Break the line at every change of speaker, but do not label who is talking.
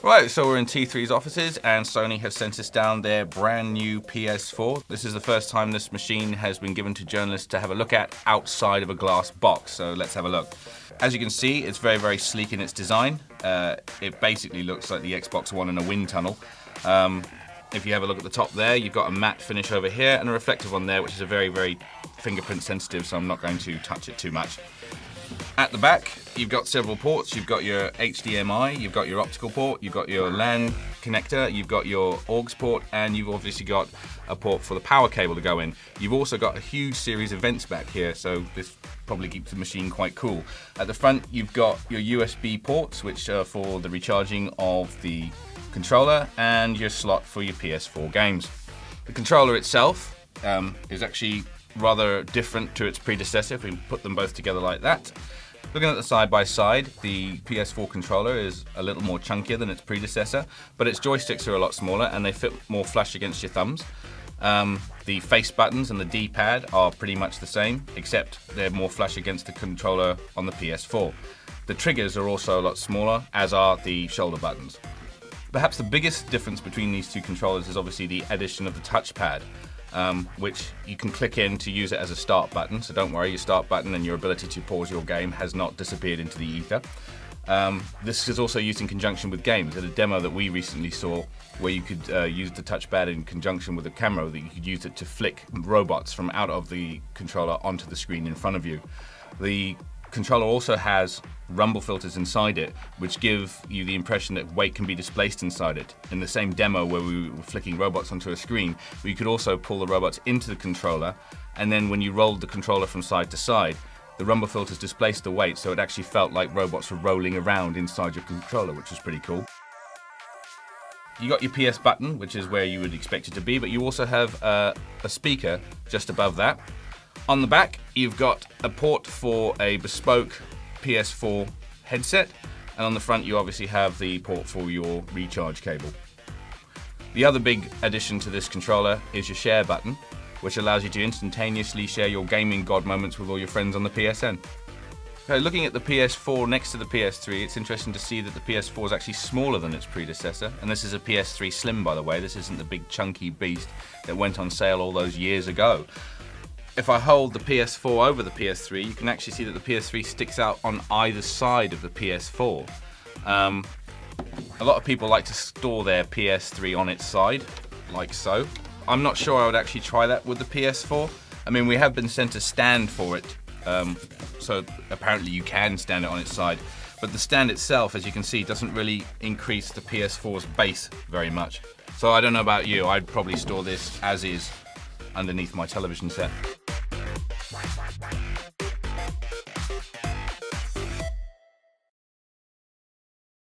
Right, so we're in T3's offices and Sony has sent us down their brand new PS4. This is the first time this machine has been given to journalists to have a look at outside of a glass box, so let's have a look. As you can see, it's very, very sleek in its design. It basically looks like the Xbox One in a wind tunnel. If you have a look at the top there, you've got a matte finish over here and a reflective one there, which is a very, very fingerprint sensitive, so I'm not going to touch it too much. At the back, you've got several ports. You've got your HDMI, you've got your optical port, you've got your LAN connector, you've got your AUX port, and you've obviously got a port for the power cable to go in. You've also got a huge series of vents back here, so this probably keeps the machine quite cool. At the front, you've got your USB ports, which are for the recharging of the controller, and your slot for your PS4 games. The controller itself is actually rather different to its predecessor if we put them both together like that. Looking at the side by side, the PS4 controller is a little more chunkier than its predecessor, but its joysticks are a lot smaller and they fit more flush against your thumbs. The face buttons and the D-pad are pretty much the same, except they're more flush against the controller on the PS4. The triggers are also a lot smaller, as are the shoulder buttons. Perhaps the biggest difference between these two controllers is obviously the addition of the touchpad, which you can click in to use it as a start button, so don't worry, your start button and your ability to pause your game has not disappeared into the ether. This is also used in conjunction with games. At a demo that we recently saw where you could use the touchpad in conjunction with a camera, that you could use it to flick robots from out of the controller onto the screen in front of you. The controller also has rumble filters inside it, which give you the impression that weight can be displaced inside it. In the same demo where we were flicking robots onto a screen, we could also pull the robots into the controller, and then when you rolled the controller from side to side, the rumble filters displaced the weight, so it actually felt like robots were rolling around inside your controller, which was pretty cool. You got your PS button, which is where you would expect it to be, but you also have a speaker just above that. On the back, you've got a port for a bespoke PS4 headset, and on the front you obviously have the port for your recharge cable. The other big addition to this controller is your share button, which allows you to instantaneously share your gaming god moments with all your friends on the PSN. Okay, looking at the PS4 next to the PS3, it's interesting to see that the PS4 is actually smaller than its predecessor, and this is a PS3 Slim, by the way. This isn't the big chunky beast that went on sale all those years ago. If I hold the PS4 over the PS3, you can actually see that the PS3 sticks out on either side of the PS4. A lot of people like to store their PS3 on its side, like so. I'm not sure I would actually try that with the PS4. I mean, we have been sent a stand for it, so apparently you can stand it on its side. But the stand itself, as you can see, doesn't really increase the PS4's base very much. So I don't know about you, I'd probably store this as is underneath my television set.